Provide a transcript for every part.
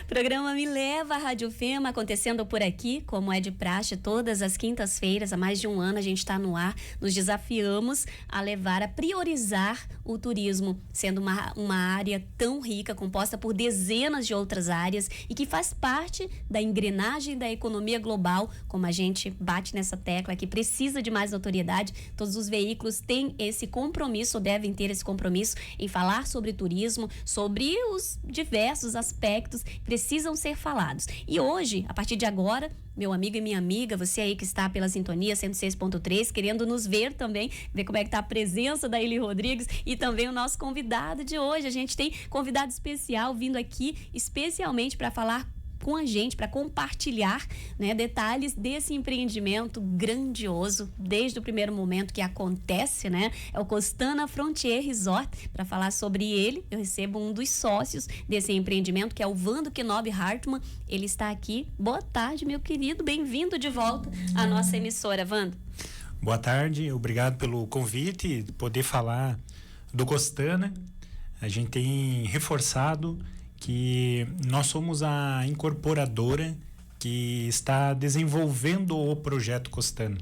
Programa Me Leva à Rádio Fema, acontecendo por aqui, como é de praxe, todas as quintas-feiras, há mais de um ano a gente está no ar, nos desafiamos a levar, a priorizar o turismo, sendo uma área tão rica, composta por dezenas de outras áreas e que faz parte da engrenagem da economia global, como a gente bate nessa tecla, que precisa de mais notoriedade. Todos os veículos têm esse compromisso, ou devem ter esse compromisso em falar sobre turismo, sobre os diversos aspectos que precisam ser falados. E hoje, a partir de agora, meu amigo e minha amiga, você aí que está pela sintonia 106.3, querendo nos ver também, ver como é que está a presença da Eli Rodrigues e também o nosso convidado de hoje. A gente tem convidado especial vindo aqui especialmente para falar com a gente, para compartilhar, né, detalhes desse empreendimento grandioso desde o primeiro momento que acontece, né? É o Costana Frontier Resort. Para falar sobre ele, eu recebo um dos sócios desse empreendimento, que é o Vando Kenobi Hartmann. Ele está aqui. Boa tarde, meu querido. Bem-vindo de volta à nossa emissora, Vando. Boa tarde, obrigado pelo convite, poder falar do Costana. A gente tem reforçado que nós somos a incorporadora que está desenvolvendo o projeto Costana.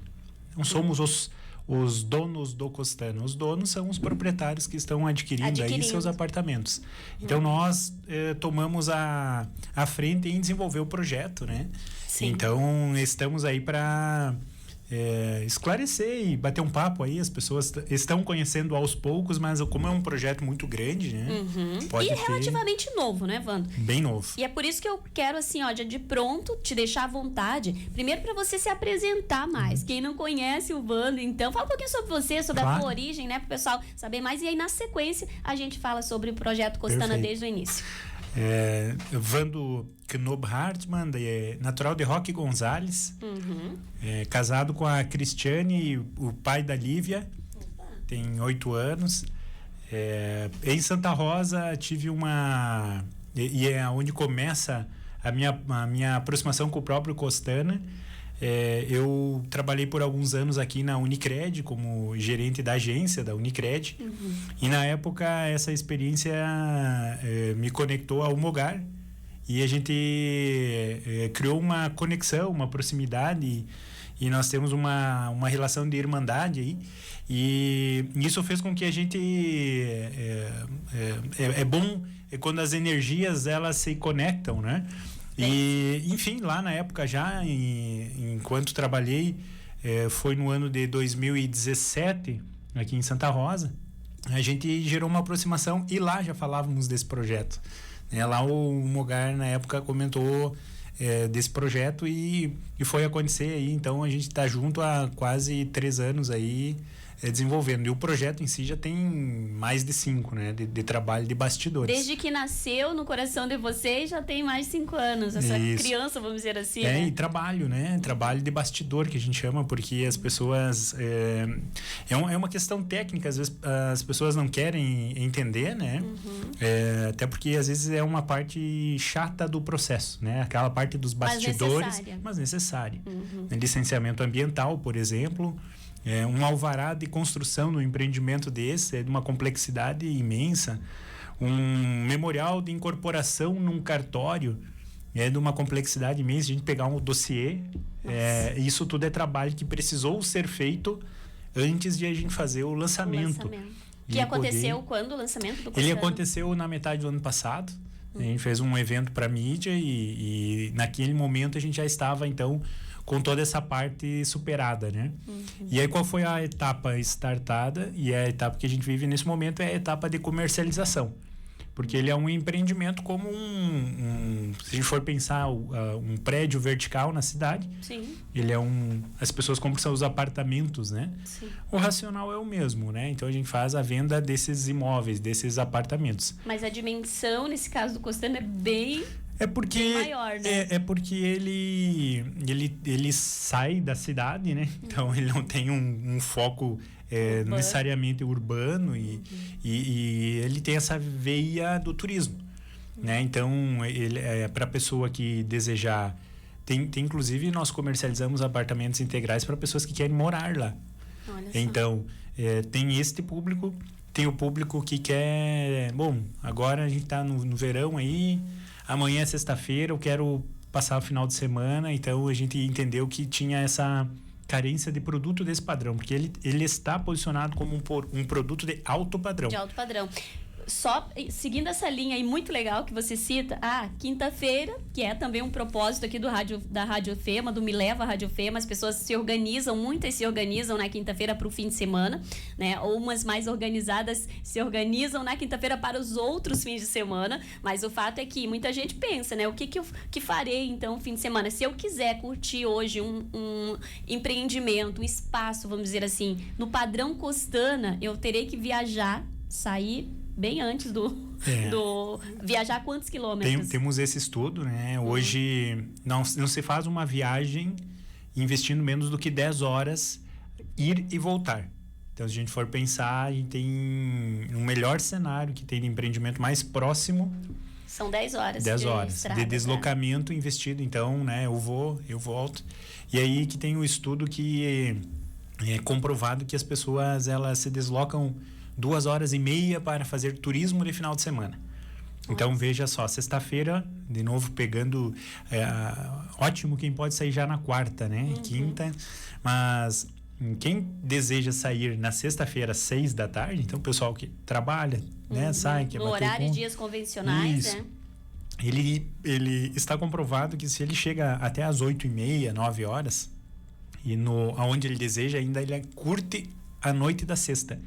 Não somos os donos do Costana. Os donos são os proprietários que estão adquirindo aí seus apartamentos. Então nós tomamos a frente em desenvolver o projeto, né? Sim. Então estamos aí para esclarecer e bater um papo aí. As pessoas estão conhecendo aos poucos, mas como é um projeto muito grande, né? E relativamente novo, né, Vando? Bem novo. E é por isso que eu quero, assim, ó, de pronto, te deixar à vontade. Primeiro, para você se apresentar mais. Quem não conhece o Vando, então, fala um pouquinho sobre você, sobre a sua origem, né, para o pessoal saber mais. E aí, na sequência, a gente fala sobre o projeto Costana desde o início. Vando Kenobi Hartmann, natural de Roque Gonzalez, casado com a Cristiane, o pai da Lívia. Tem 8 anos. Em Santa Rosa tive e é onde começa a minha aproximação com o próprio Costana. Eu trabalhei por alguns anos aqui na Unicred como gerente da agência da Unicred, e na época essa experiência me conectou ao Mogar e a gente criou uma conexão, uma proximidade, e nós temos uma relação de irmandade aí, e isso fez com que a gente é bom quando as energias elas se conectam, né? E, enfim, lá na época já, enquanto trabalhei, foi no ano de 2017, aqui em Santa Rosa, a gente gerou uma aproximação e lá já falávamos desse projeto. Lá o Mogar, na época, comentou desse projeto e foi acontecer aí. Então, a gente está junto há quase 3 anos aí, desenvolvendo. E o projeto em si já tem mais de 5, né? De trabalho de bastidores. Desde que nasceu no coração de vocês, já tem mais de 5 anos. Essa criança, vamos dizer assim. E trabalho, né? Trabalho de bastidor, que a gente chama, porque as pessoas... É uma questão técnica, às vezes as pessoas não querem entender, né? Até porque, às vezes, é uma parte chata do processo, né? Aquela parte dos bastidores, mas necessária. Licenciamento ambiental, por exemplo... um alvará de construção no empreendimento desse é de uma complexidade imensa. Um memorial de incorporação num cartório é de uma complexidade imensa. A gente pegar um dossiê, isso tudo é trabalho que precisou ser feito antes de a gente fazer o lançamento. Que aconteceu quando o lançamento do Costana? Ele aconteceu na metade do ano passado. A gente fez um evento para mídia e naquele momento a gente já estava, então, com toda essa parte superada, né? E aí qual foi a etapa startada? E a etapa que a gente vive nesse momento é a etapa de comercialização. Porque ele é um empreendimento como se a gente for pensar um prédio vertical na cidade. Sim. Ele é as pessoas compram os apartamentos, né? Sim. O racional é o mesmo, né? Então a gente faz a venda desses imóveis, desses apartamentos. Mas a dimensão, nesse caso do Costana, é bem maior, né? É porque ele sai da cidade, né? Então ele não tem um foco necessariamente urbano e ele tem essa veia do turismo, né? Então ele para a pessoa que desejar tem inclusive nós comercializamos apartamentos integrais para pessoas que querem morar lá. Olha só. Então tem este público, tem o público que quer, bom, agora a gente está no verão aí, amanhã é sexta-feira, eu quero passar o final de semana. Então a gente entendeu que tinha essa carência de produto desse padrão, porque ele está posicionado como um produto de alto padrão. De alto padrão. Só seguindo essa linha aí muito legal que você cita, quinta-feira, que é também um propósito aqui da Rádio Fema, do Me Leva Rádio Fema, as pessoas se organizam, muitas se organizam na quinta-feira para o fim de semana, né? Ou umas mais organizadas se organizam na quinta-feira para os outros fins de semana, mas o fato é que muita gente pensa, né? O que eu farei então fim de semana? Se eu quiser curtir hoje um empreendimento, um espaço, vamos dizer assim, no padrão Costana, eu terei que viajar, sair bem antes do viajar quantos quilômetros? Temos esse estudo, né? Hoje não se faz uma viagem investindo menos do que 10 horas ir e voltar. Então, se a gente for pensar, a gente tem um melhor cenário que tem de empreendimento mais próximo. São 10 horas. 10 horas estrada, de deslocamento investido. Então, né? Eu vou, eu volto. E aí que tem um estudo que é comprovado que as pessoas elas se deslocam 2h30 para fazer turismo de final de semana. Então, veja só, sexta-feira, de novo pegando... ótimo quem pode sair já na quarta, né? Quinta. Mas quem deseja sair na sexta-feira, às 6 da tarde, então o pessoal que trabalha, né? Sai, quer no horário de dias convencionais, isso, né? Ele está comprovado que se ele chega até às 8h30, 9 horas, e aonde ele deseja, ainda ele curte a noite da sexta.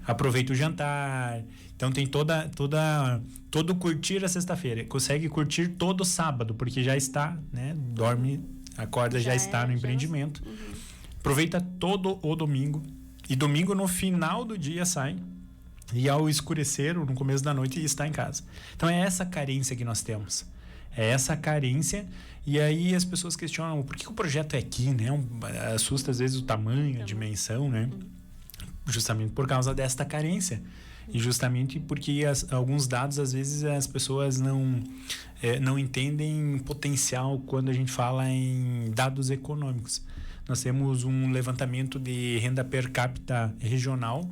Aproveita o jantar. Então tem todo curtir a sexta-feira. Consegue curtir todo sábado, porque já está, né? Dorme, acorda, já está no empreendimento. Aproveita todo o domingo. E domingo no final do dia sai. E ao escurecer, ou no começo da noite, está em casa. Então é essa carência que nós temos. É essa carência. E aí as pessoas questionam por que o projeto é aqui, né? Assusta às vezes o tamanho, a dimensão, né? Justamente por causa desta carência. E justamente porque alguns dados, às vezes, as pessoas não entendem potencial quando a gente fala em dados econômicos. Nós temos um levantamento de renda per capita regional,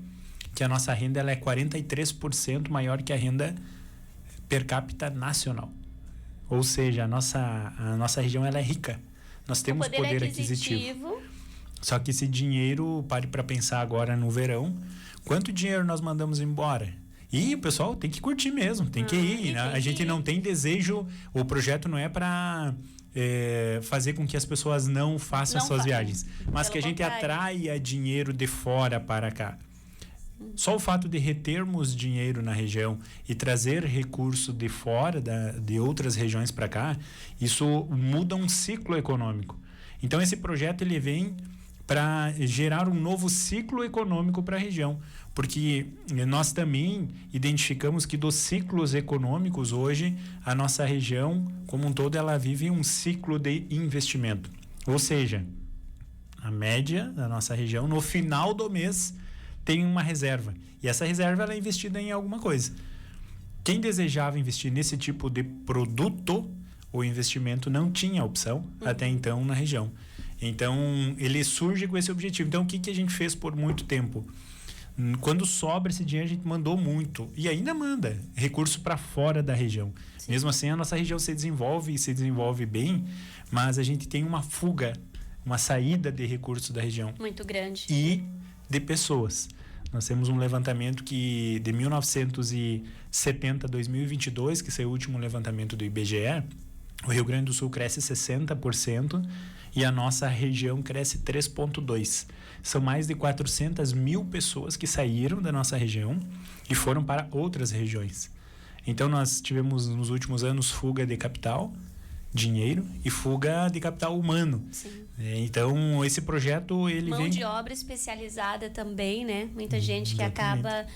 que a nossa renda ela é 43% maior que a renda per capita nacional. Ou seja, a nossa região ela é rica. Nós temos poder aquisitivo. Só que esse dinheiro, pare para pensar agora no verão, quanto dinheiro nós mandamos embora? E o pessoal tem que curtir mesmo, tem que ir. Né? A gente não tem desejo, o projeto não é para fazer com que as pessoas não façam suas viagens, mas que a gente atraia dinheiro de fora para cá. Só o fato de retermos dinheiro na região e trazer recurso de fora, de outras regiões para cá, isso muda um ciclo econômico. Então esse projeto ele vem para gerar um novo ciclo econômico para a região, porque nós também identificamos que dos ciclos econômicos hoje a nossa região como um todo ela vive um ciclo de investimento, ou seja, a média da nossa região no final do mês tem uma reserva e essa reserva ela é investida em alguma coisa. Quem desejava investir nesse tipo de produto, o investimento não tinha opção até então na região. Então, ele surge com esse objetivo. Então, o que a gente fez por muito tempo? Quando sobra esse dinheiro, a gente mandou muito. E ainda manda recurso para fora da região. Sim. Mesmo assim, a nossa região se desenvolve bem, mas a gente tem uma fuga, uma saída de recursos da região. Muito grande. E de pessoas. Nós temos um levantamento que de 1970 a 2022, que saiu o último levantamento do IBGE, o Rio Grande do Sul cresce 60%, e a nossa região cresce 3,2%. São mais de 400 mil pessoas que saíram da nossa região e foram para outras regiões. Então, nós tivemos nos últimos anos fuga de capital, dinheiro, e fuga de capital humano. Sim. Então, esse projeto, ele Mão vem... de obra especializada também, né? Muita gente que acaba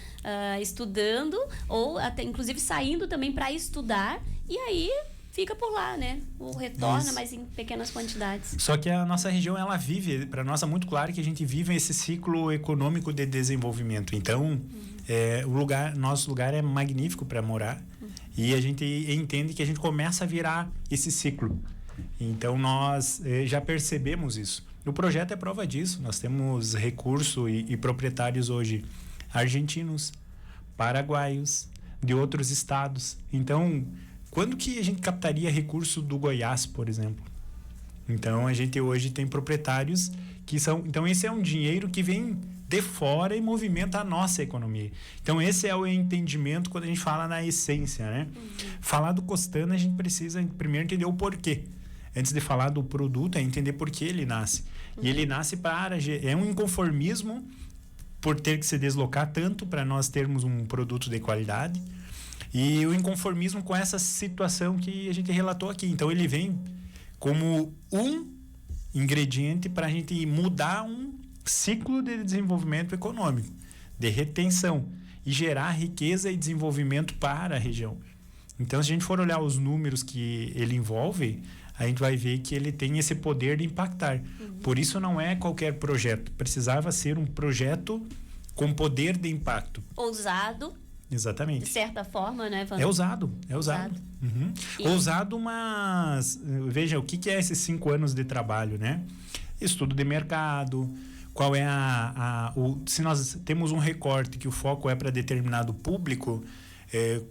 estudando ou até, inclusive, saindo também para estudar e aí... fica por lá, né? Ou retorna, mas em pequenas quantidades. Só que a nossa região, ela vive, para nós é muito claro que a gente vive esse ciclo econômico de desenvolvimento. Então, nosso lugar é magnífico para morar e a gente entende que a gente começa a virar esse ciclo. Então, nós já percebemos isso. O projeto é prova disso. Nós temos recurso e proprietários hoje argentinos, paraguaios, de outros estados. Então, quando que a gente captaria recurso do Goiás, por exemplo? Então, a gente hoje tem proprietários que são... Então, esse é um dinheiro que vem de fora e movimenta a nossa economia. Então, esse é o entendimento quando a gente fala na essência, né? Falar do Costana, a gente precisa primeiro entender o porquê. Antes de falar do produto, é entender por que ele nasce. E ele nasce para... É um inconformismo por ter que se deslocar tanto para nós termos um produto de qualidade. E o inconformismo com essa situação que a gente relatou aqui. Então, ele vem como um ingrediente para a gente mudar um ciclo de desenvolvimento econômico, de retenção, e gerar riqueza e desenvolvimento para a região. Então, se a gente for olhar os números que ele envolve, a gente vai ver que ele tem esse poder de impactar. Por isso, não é qualquer projeto. Precisava ser um projeto com poder de impacto. Ousado. Exatamente. De certa forma, né, Wander? É ousado. Ousado, mas... Veja, o que é esses 5 anos de trabalho, né? Estudo de mercado... Qual é se nós temos um recorte que o foco é para determinado público,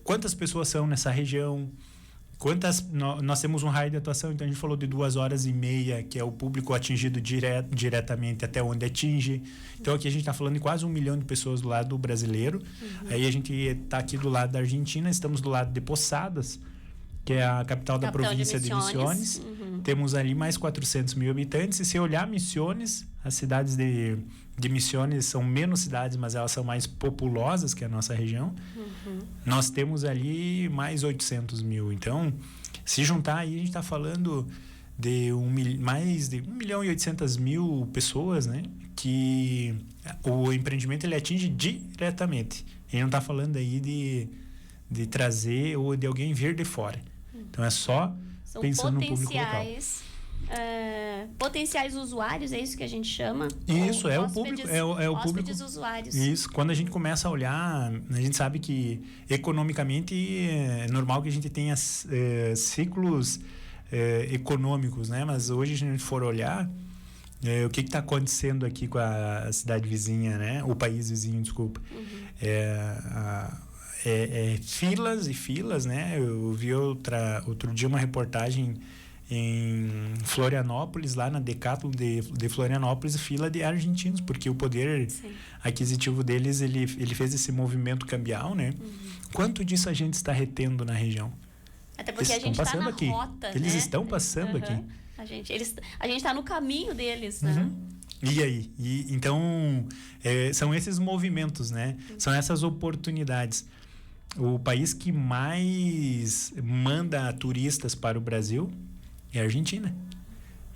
quantas pessoas são nessa região, nós temos um raio de atuação, então a gente falou de 2h30, que é o público atingido diretamente até onde atinge. Então aqui a gente está falando de quase 1 milhão de pessoas do lado brasileiro. Aí a gente está aqui do lado da Argentina, estamos do lado de Poçadas, que é a capital da província de Misiones. Temos ali mais 400 mil habitantes. E se olhar Misiones, as cidades de Misiones são menos cidades, mas elas são mais populosas que a nossa região. Nós temos ali mais 800 mil. Então, se juntar aí, a gente está falando de mais de 1 milhão e 800 mil pessoas, né? Que o empreendimento ele atinge diretamente. A gente não está falando aí de trazer ou de alguém vir de fora. Então, é só pensando no público local. Potenciais usuários, é isso que a gente chama? Isso, é o público. É o público. Usuários. Isso, quando a gente começa a olhar, a gente sabe que economicamente é normal que a gente tenha ciclos econômicos, né? Mas hoje, se a gente for olhar, o que está acontecendo aqui com a cidade vizinha, né? O país vizinho, desculpa. Filas e filas, né? Eu vi outro dia uma reportagem em Florianópolis, lá na Decathlon de Florianópolis, fila de argentinos, porque o poder aquisitivo deles, ele fez esse movimento cambial, né? Quanto disso a gente está retendo na região? Até porque a gente está na aqui. rota, Eles né? estão passando aqui. A gente está no caminho deles, né? E aí? Então, são esses movimentos, né? São essas oportunidades. O país que mais manda turistas para o Brasil é a Argentina.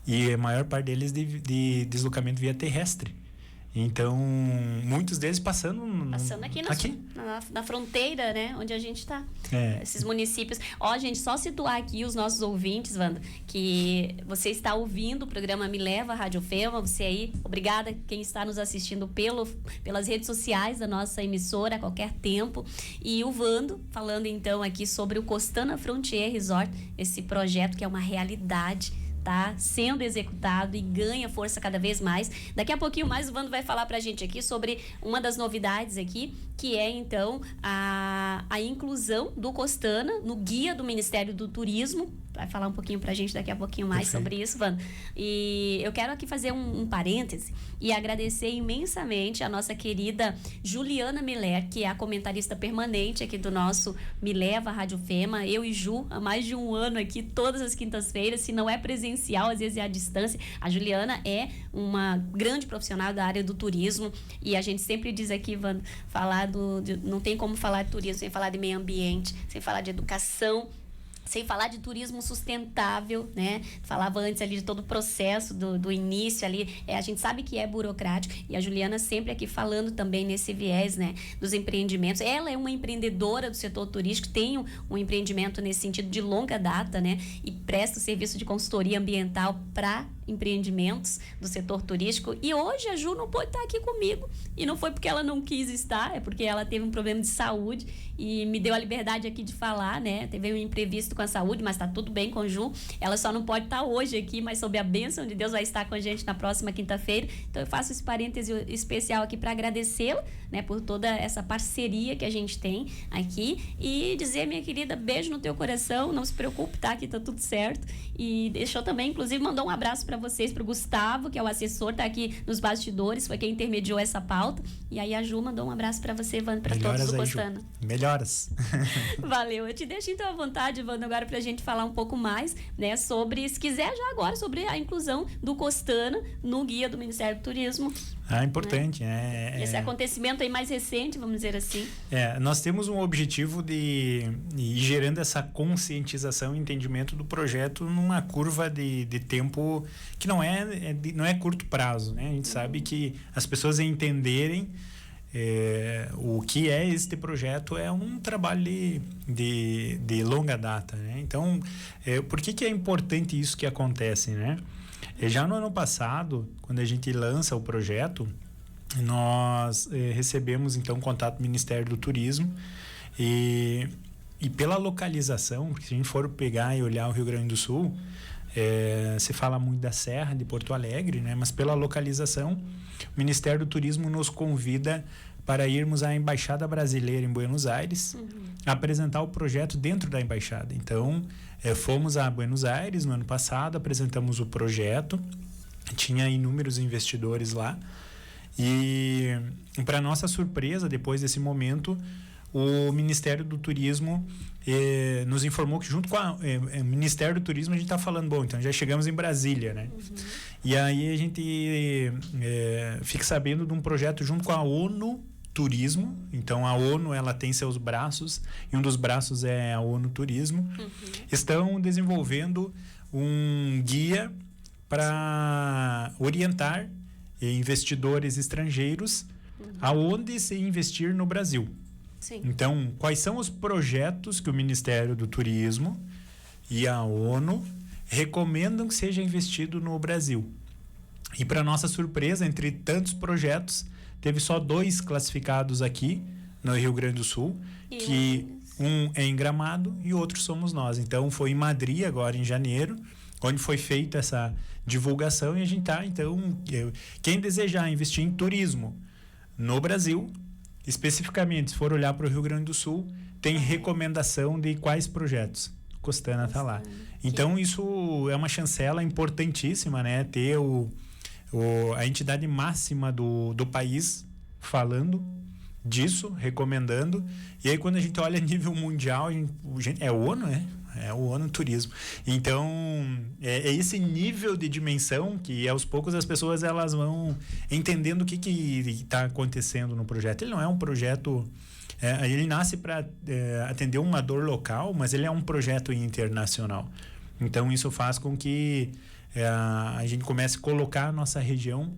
E a maior parte deles de deslocamento via terrestre. Então, muitos deles passando aqui na fronteira, né? Onde a gente está. Esses municípios. Gente, só situar aqui os nossos ouvintes, Wanda, que você está ouvindo o programa Me Leva, Rádio Fema, você aí, obrigada quem está nos assistindo pelas redes sociais da nossa emissora a qualquer tempo. E o Vando, falando então aqui sobre o Costana Frontier Resort, esse projeto que é uma realidade, está sendo executado e ganha força cada vez mais. Daqui a pouquinho mais o Vando vai falar para a gente aqui sobre uma das novidades aqui, que é então a inclusão do Costana no guia do Ministério do Turismo. Vai falar um pouquinho para a gente daqui a pouquinho mais sobre isso, Vando. E eu quero aqui fazer um parêntese e agradecer imensamente a nossa querida Juliana Miller, que é a comentarista permanente aqui do nosso Me Leva Rádio Fema. Eu e Ju, há mais de 1 ano aqui, todas as quintas-feiras, se não é presencial, às vezes é à distância. A Juliana é uma grande profissional da área do turismo e a gente sempre diz aqui, Vando, não tem como falar de turismo sem falar de meio ambiente, sem falar de educação, sem falar de turismo sustentável, né? Falava antes ali de todo o processo do início ali. A gente sabe que é burocrático e a Juliana sempre aqui falando também nesse viés, né? Dos empreendimentos. Ela é uma empreendedora do setor turístico, tem um empreendimento nesse sentido de longa data, né? E presta o serviço de consultoria ambiental para empreendimentos do setor turístico. E hoje a Ju não pôde estar aqui comigo. E não foi porque ela não quis estar, é porque ela teve um problema de saúde e me deu a liberdade aqui de falar, né? Teve um imprevisto com a saúde, mas está tudo bem com a Ju. Ela só não pode estar hoje aqui, mas sob a bênção de Deus vai estar com a gente na próxima quinta-feira. Então eu faço esse parêntese especial aqui para agradecê-la, né, por toda essa parceria que a gente tem aqui e dizer, minha querida, beijo no teu coração, não se preocupe, tá? Aqui tá tudo certo. E deixou também, inclusive, mandou um abraço para vocês, pro Gustavo, que é o assessor, tá aqui nos bastidores, foi quem intermediou essa pauta. E aí a Ju mandou um abraço para você, Wanda, para todos do Costana. Melhoras. Valeu. Eu te deixo então à vontade, Wanda, agora pra gente falar um pouco mais, né, sobre, se quiser já agora, sobre a inclusão do Costana no guia do Ministério do Turismo. Importante, né? Esse acontecimento aí mais recente, vamos dizer assim. Nós temos um objetivo de ir gerando essa conscientização e entendimento do projeto numa curva de tempo que não é curto prazo, né? A gente sabe que as pessoas entenderem o que é este projeto é um trabalho de longa data, né? Então, por que é importante isso que acontece, né? Já no ano passado, quando a gente lança o projeto, nós recebemos então contato do Ministério do Turismo e pela localização, porque se a gente for pegar e olhar o Rio Grande do Sul, se fala muito da Serra de Porto Alegre, né? Mas pela localização, o Ministério do Turismo nos convida para irmos à Embaixada Brasileira em Buenos Aires, apresentar o projeto dentro da Embaixada. Então, fomos a Buenos Aires no ano passado, apresentamos o projeto, tinha inúmeros investidores lá, e para nossa surpresa, depois desse momento, o Ministério do Turismo nos informou que junto com o Ministério do Turismo a gente está falando, bom, então já chegamos em Brasília, né? E aí a gente fica sabendo de um projeto junto com a ONU Turismo. Então a ONU, ela tem seus braços e um dos braços é a ONU Turismo. Estão desenvolvendo um guia para orientar investidores estrangeiros aonde se investir no Brasil. Sim. Então, quais são os projetos que o Ministério do Turismo e a ONU recomendam que seja investido no Brasil? E para nossa surpresa, entre tantos projetos, teve só 2 classificados aqui no Rio Grande do Sul, que um é em Gramado e outro somos nós. Então, foi em Madrid, agora em janeiro, onde foi feita essa divulgação e a gente está, então, quem desejar investir em turismo no Brasil, especificamente, se for olhar para o Rio Grande do Sul, tem recomendação de quais projetos. Costana está lá. Então, isso é uma chancela importantíssima, né? Ter a entidade máxima do país falando disso, recomendando. E aí, quando a gente olha a nível mundial, é o ONU, né? É o ONU Turismo. Então, é esse nível de dimensão que, aos poucos, as pessoas elas vão entendendo o que está acontecendo no projeto. Ele não é um projeto... ele nasce para atender uma dor local, mas ele é um projeto internacional. Então, isso faz com que a gente comece a colocar a nossa região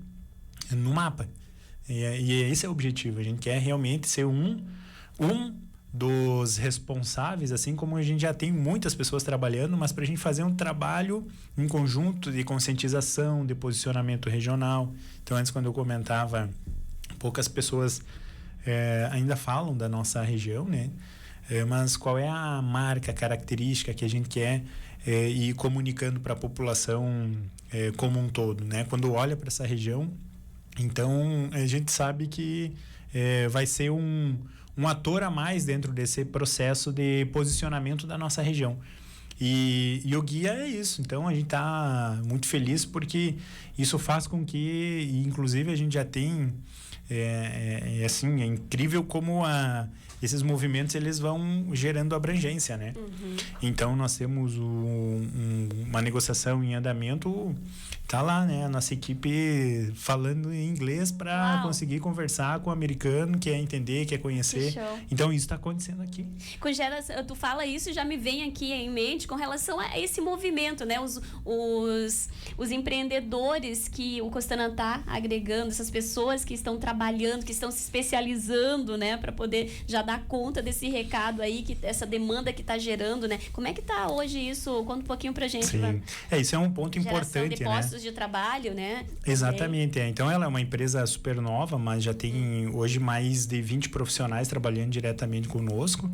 no mapa. E esse é o objetivo. A gente quer realmente ser um dos responsáveis, assim como a gente já tem muitas pessoas trabalhando, mas para a gente fazer um trabalho em conjunto de conscientização, de posicionamento regional. Então, antes, quando eu comentava, poucas pessoas ainda falam da nossa região, né? Mas qual é a marca, a característica que a gente quer ir comunicando para a população como um todo, né? Quando olha para essa região, então a gente sabe que vai ser um ator a mais dentro desse processo de posicionamento da nossa região. E o guia é isso. Então, a gente está muito feliz porque isso faz com que, inclusive, a gente já tem... é incrível como esses movimentos eles vão gerando abrangência, né? Então, nós temos uma negociação em andamento. Tá lá, né? A nossa equipe falando em inglês para conseguir conversar com o americano, quer entender, quer conhecer. Então, isso está acontecendo aqui. Tu fala isso, já me vem aqui em mente com relação a esse movimento, né? Os empreendedores que o Costana está agregando, essas pessoas que estão trabalhando, que estão se especializando, né? Para poder já dar conta desse recado aí, essa demanda que está gerando, né? Como é que está hoje isso? Conta um pouquinho pra gente. Sim. Isso é um ponto importante, de postos de trabalho, né? Exatamente. Então, ela é uma empresa super nova, mas já tem hoje mais de 20 profissionais trabalhando diretamente conosco.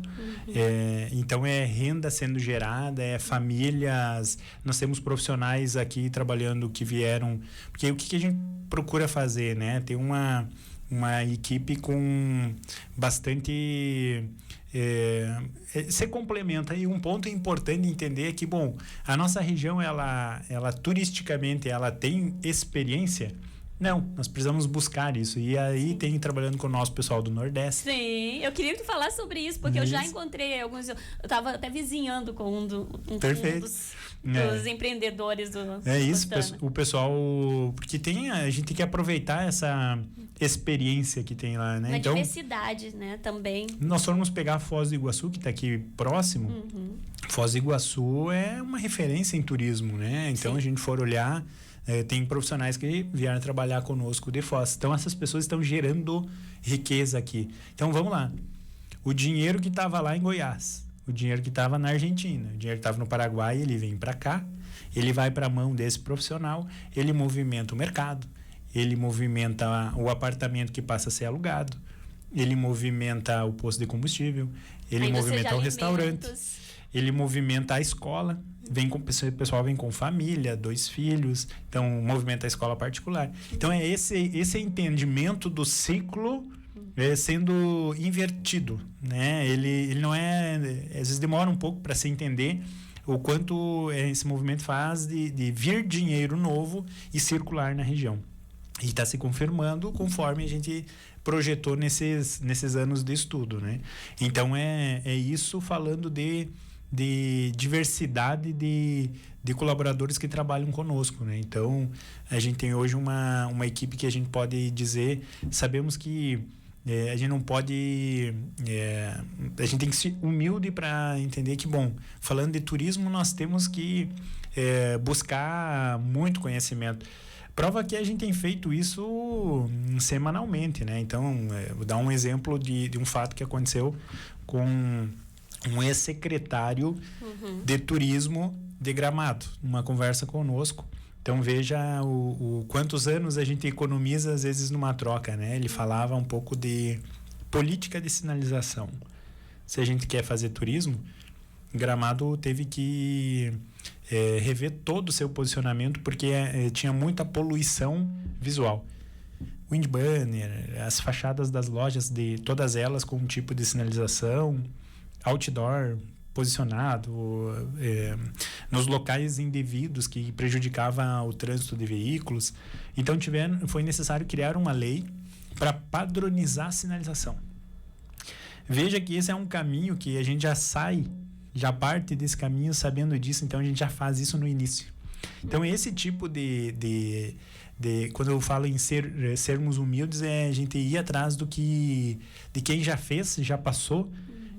Então, é renda sendo gerada, é famílias. Nós temos profissionais aqui trabalhando que vieram... Porque o que a gente procura fazer, né? Tem uma equipe com bastante... se complementa. E um ponto importante entender é que, bom, a nossa região, ela turisticamente, ela tem experiência. Não, nós precisamos buscar isso. E aí tem trabalhando com o nosso pessoal do Nordeste. Sim, eu queria que tu falasse sobre isso, porque eu já encontrei alguns... Eu estava até vizinhando com um dos empreendedores do isso, Costana. O pessoal... Porque a gente tem que aproveitar essa experiência que tem lá, né? Na diversidade, né? Também. Nós formos pegar Foz do Iguaçu, que está aqui próximo. Foz do Iguaçu é uma referência em turismo, né? Então, Sim. a gente for olhar... tem profissionais que vieram trabalhar conosco de Foz. Então, essas pessoas estão gerando riqueza aqui. Então, vamos lá. O dinheiro que estava lá em Goiás, o dinheiro que estava na Argentina, o dinheiro que estava no Paraguai, ele vem para cá, ele vai para a mão desse profissional, ele movimenta o mercado, ele movimenta o apartamento que passa a ser alugado, ele movimenta o posto de combustível, ele movimenta o restaurante, ele movimenta a escola. O pessoal vem com família, 2 filhos, então movimenta a escola particular. Então é esse entendimento do ciclo sendo invertido, né? Ele não é, às vezes demora um pouco para se entender o quanto esse movimento faz de vir dinheiro novo e circular na região. E está se confirmando conforme a gente projetou nesses anos de estudo, né? Então é isso falando de diversidade de colaboradores que trabalham conosco, né? Então, a gente tem hoje uma equipe que a gente pode dizer, sabemos que a gente não pode... a gente tem que ser humilde para entender que, bom, falando de turismo, nós temos que buscar muito conhecimento. Prova que a gente tem feito isso semanalmente, né? Então, vou dar um exemplo de um fato que aconteceu com um ex-secretário de turismo de Gramado, uma conversa conosco. Então veja o quantos anos a gente economiza às vezes numa troca, né? Ele falava um pouco de política de sinalização. Se a gente quer fazer turismo, Gramado teve que rever todo o seu posicionamento porque tinha muita poluição visual. Wind banner, as fachadas das lojas, todas elas com um tipo de sinalização, outdoor posicionado nos locais indevidos que prejudicava o trânsito de veículos. Então foi necessário criar uma lei para padronizar a sinalização. Veja que esse é um caminho que a gente já parte desse caminho sabendo disso, então a gente já faz isso no início. Então esse tipo de quando eu falo em sermos humildes, a gente ir atrás de quem já fez, já passou,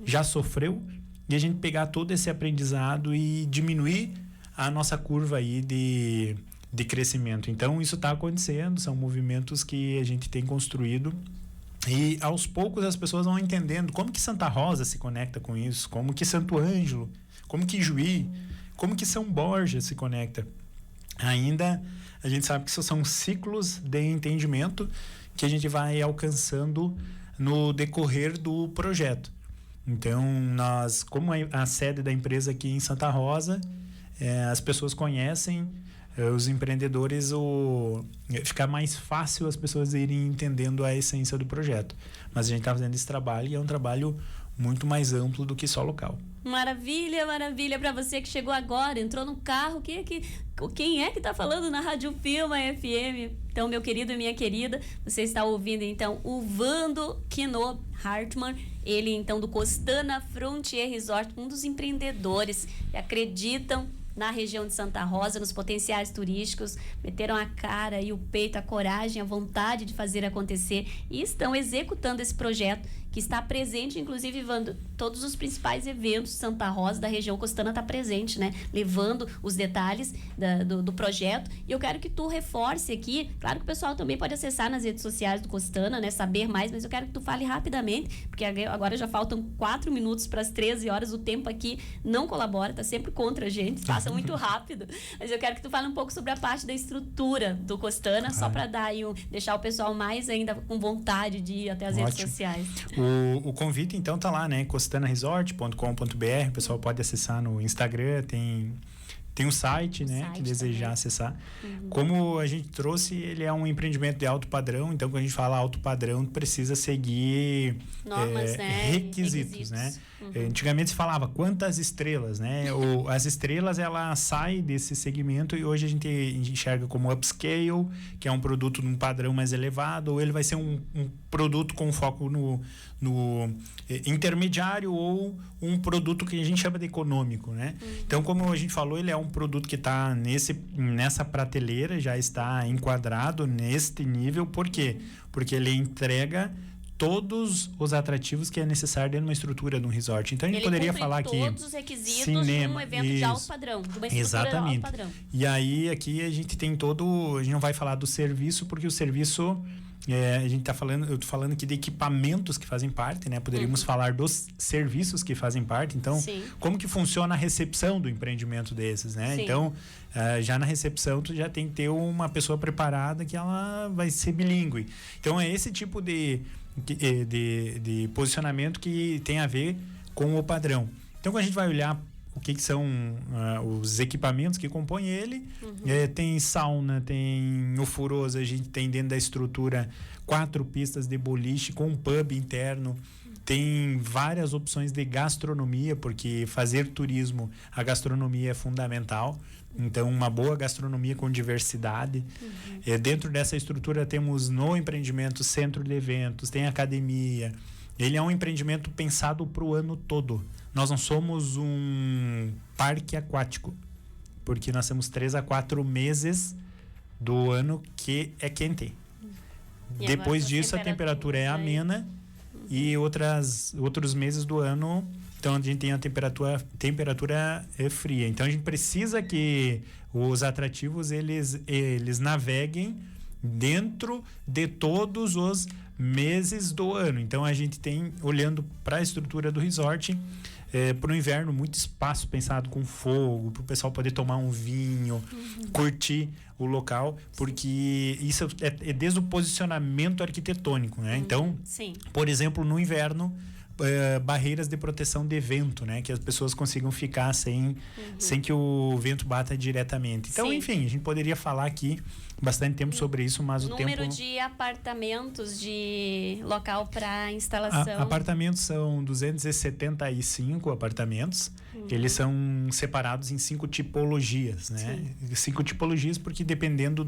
já sofreu, e a gente pegar todo esse aprendizado e diminuir a nossa curva aí de crescimento. Então, isso está acontecendo, são movimentos que a gente tem construído e, aos poucos, as pessoas vão entendendo como que Santa Rosa se conecta com isso, como que Santo Ângelo, como que Juí, como que São Borja se conecta. Ainda, a gente sabe que isso são ciclos de entendimento que a gente vai alcançando no decorrer do projeto. Então, como a sede da empresa aqui em Santa Rosa, as pessoas conhecem os empreendedores, fica mais fácil as pessoas irem entendendo a essência do projeto. Mas a gente está fazendo esse trabalho e é um trabalho muito mais amplo do que só local. Maravilha, maravilha. Para você que chegou agora, entrou no carro, quem é que está falando na Rádio Filma FM? Então, meu querido e minha querida, você está ouvindo então o Vando Quino Hartmann, ele então do Costana Frontier Resort, um dos empreendedores que acreditam na região de Santa Rosa, nos potenciais turísticos, meteram a cara e o peito, a coragem, a vontade de fazer acontecer e estão executando esse projeto que está presente, inclusive, Vando, todos os principais eventos de Santa Rosa, da região costana, está presente, né? Levando os detalhes do projeto. E eu quero que tu reforce aqui, claro que o pessoal também pode acessar nas redes sociais do Costana, né? Saber mais, mas eu quero que tu fale rapidamente, porque agora já faltam 4 minutos para as 13 horas, o tempo aqui não colabora, tá sempre contra a gente, passa muito rápido. Mas eu quero que tu fale um pouco sobre a parte da estrutura do Costana, só para dar aí deixar o pessoal mais ainda com vontade de ir até as redes sociais. O convite, então, tá lá, né? costanaresort.com.br, o pessoal pode acessar no Instagram, tem um site, né? Que desejar também acessar. Como a gente trouxe, ele é um empreendimento de alto padrão, então quando a gente fala alto padrão, precisa seguir normas, requisitos, né? Antigamente se falava quantas estrelas, né? As estrelas, ela sai desse segmento e hoje a gente enxerga como upscale, que é um produto num padrão mais elevado, ou ele vai ser um produto com foco no intermediário, ou um produto que a gente chama de econômico, né? Então, como a gente falou, ele é um produto que está nessa prateleira, já está enquadrado neste nível. Por quê? Porque ele entrega todos os atrativos que é necessário dentro de uma estrutura de um resort. Então, a gente poderia falar aqui todos os requisitos cinema, de um evento de alto padrão, de uma estrutura de alto padrão. E aí, aqui a gente tem a gente não vai falar do serviço, porque o serviço... a gente eu tô falando aqui de equipamentos que fazem parte, né? Poderíamos falar dos serviços que fazem parte. Então, como que funciona a recepção do empreendimento desses, né? Sim. Então, já na recepção, tu já tem que ter uma pessoa preparada que ela vai ser bilíngue. Então, é esse tipo de posicionamento que tem a ver com o padrão. Então, quando a gente vai olhar o que são os equipamentos que compõem ele, tem sauna, tem ofurosa, a gente tem dentro da estrutura 4 pistas de boliche com um pub interno, tem várias opções de gastronomia, porque fazer turismo, a gastronomia é fundamental. Então, uma boa gastronomia com diversidade. Dentro dessa estrutura temos no empreendimento centro de eventos, tem academia. Ele é um empreendimento pensado para o ano todo. Nós não somos um parque aquático, porque nós temos 3 a 4 meses do ano que é quente. Depois disso, a temperatura é amena e outros meses do ano, então a gente tem a temperatura é fria. Então a gente precisa que os atrativos eles naveguem dentro de todos os meses do ano. Então a gente tem, olhando para a estrutura do resort, para o inverno, muito espaço pensado com fogo, para o pessoal poder tomar um vinho, curtir o local, porque isso é desde o posicionamento arquitetônico, né? Então, por exemplo, no inverno, barreiras de proteção de vento, né? Que as pessoas consigam ficar sem que o vento bata diretamente. Então, enfim, a gente poderia falar aqui bastante tempo sobre isso, mas o número de apartamentos de local para instalação. Apartamentos são 275 apartamentos. Eles são separados em 5 tipologias, né? 5 tipologias porque dependendo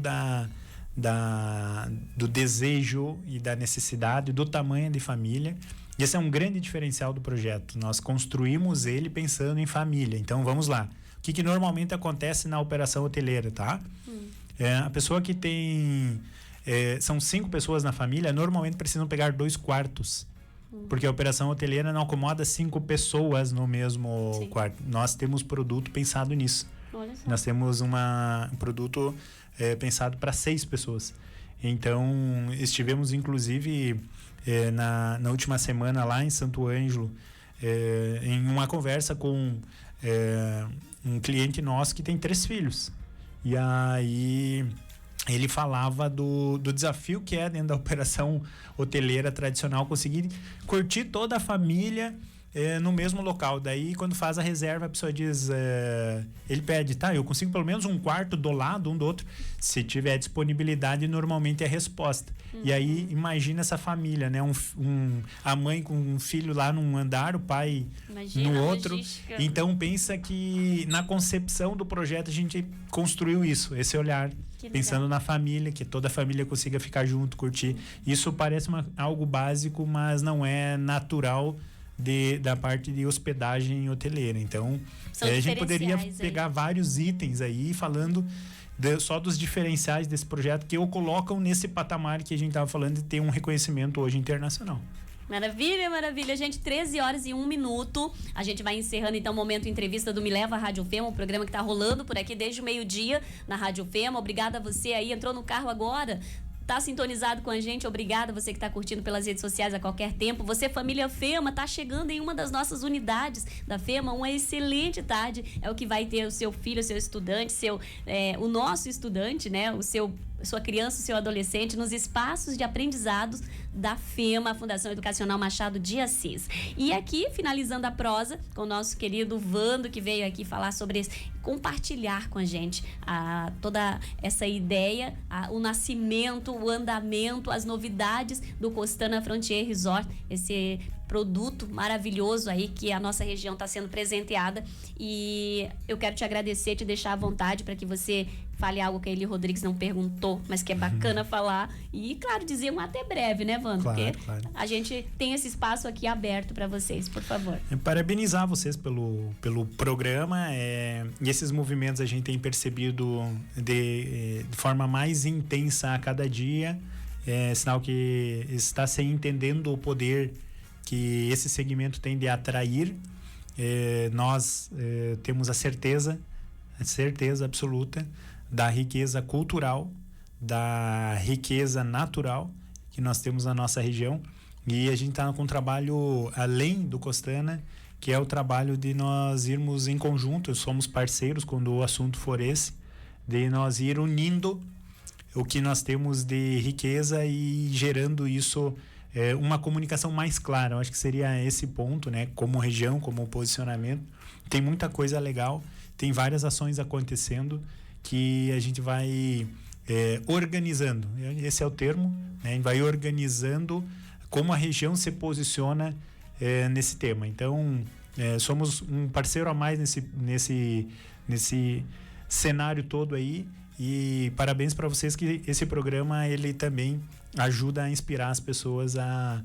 do desejo e da necessidade, do tamanho de família. Esse é um grande diferencial do projeto. Nós construímos ele pensando em família. Então, vamos lá. O que normalmente acontece na operação hoteleira, tá? A pessoa que tem... são 5 pessoas na família, normalmente precisam pegar 2 quartos. Porque a operação hoteleira não acomoda 5 pessoas no mesmo quarto. Nós temos produto pensado nisso. Nós temos um produto pensado para 6 pessoas. Então, estivemos, inclusive, na última semana lá em Santo Ângelo, em uma conversa com um cliente nosso que tem 3 filhos. E aí ele falava do desafio que é dentro da operação hoteleira tradicional conseguir curtir toda a família no mesmo local. Daí, quando faz a reserva, a pessoa diz, ele pede, eu consigo pelo menos um quarto do lado, um do outro. Se tiver disponibilidade, normalmente é a resposta. E aí, imagina essa família, né? A mãe com um filho lá num andar, o pai no outro. Logística. Então, pensa que na concepção do projeto a gente construiu isso, esse olhar. Pensando na família, que toda a família consiga ficar junto, curtir. Isso parece algo básico, mas não é natural da parte de hospedagem hoteleira. Então, a gente poderia pegar vários itens aí falando só dos diferenciais desse projeto que o colocam nesse patamar que a gente estava falando de ter um reconhecimento hoje internacional. Maravilha, maravilha. Gente, 13h01. A gente vai encerrando, então, o momento entrevista do Me Leva Rádio Fema, o programa que tá rolando por aqui desde o meio-dia na Rádio Fema. Obrigada a você aí, entrou no carro agora, tá sintonizado com a gente, obrigada você que tá curtindo pelas redes sociais a qualquer tempo. Você, família Fema, tá chegando em uma das nossas unidades da Fema, uma excelente tarde, é o que vai ter o seu filho, o seu estudante, o nosso estudante, né, sua criança, o seu adolescente, nos espaços de aprendizados da FEMA, a Fundação Educacional Machado de Assis. E aqui, finalizando a prosa, com o nosso querido Vando, que veio aqui falar sobre compartilhar com a gente toda essa ideia, o nascimento, o andamento, as novidades do Costana Frontier Resort, esse produto maravilhoso aí que a nossa região está sendo presenteada. E eu quero te agradecer, te deixar à vontade para que você fale algo que a Eli Rodrigues não perguntou, mas que é bacana falar. E, claro, dizer um até breve, né, Vando? Claro, porque claro. a gente tem esse espaço aqui aberto para vocês, por favor. Parabenizar vocês pelo programa. E esses movimentos a gente tem percebido de forma mais intensa a cada dia. É sinal que está se entendendo o poder que esse segmento tem de atrair. Nós temos a certeza absoluta da riqueza cultural, da riqueza natural que nós temos na nossa região, e a gente está com um trabalho além do Costana, que é o trabalho de nós irmos em conjunto, somos parceiros quando o assunto for esse, de nós ir unindo o que nós temos de riqueza e gerando isso, uma comunicação mais clara. Eu acho que seria esse ponto, né? Como região, como posicionamento, tem muita coisa legal, tem várias ações acontecendo que a gente vai organizando, esse é o termo, né? A gente vai organizando como a região se posiciona nesse tema. Então, somos um parceiro a mais nesse cenário todo aí, e parabéns para vocês que esse programa ele também ajuda a inspirar as pessoas a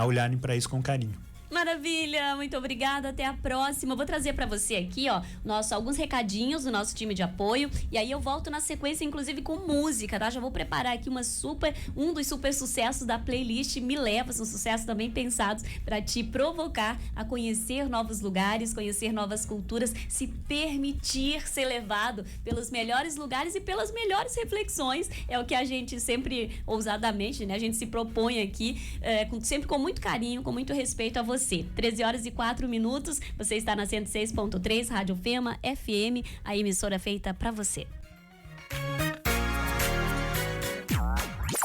olharem para isso com carinho. Maravilha, muito obrigada, até a próxima. Vou trazer para você aqui, ó, alguns recadinhos do nosso time de apoio, e aí eu volto na sequência, inclusive com música, tá? Já vou preparar aqui um dos super sucessos da playlist Me Leva, são sucessos também pensados para te provocar a conhecer novos lugares, conhecer novas culturas, se permitir ser levado pelos melhores lugares e pelas melhores reflexões, é o que a gente sempre, ousadamente, né, a gente se propõe aqui, sempre com muito carinho, com muito respeito a você. 13h04, você está na 106.3 Rádio Fema FM, a emissora feita para você.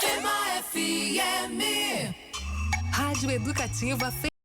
Fema FM, Rádio Educativa Fema.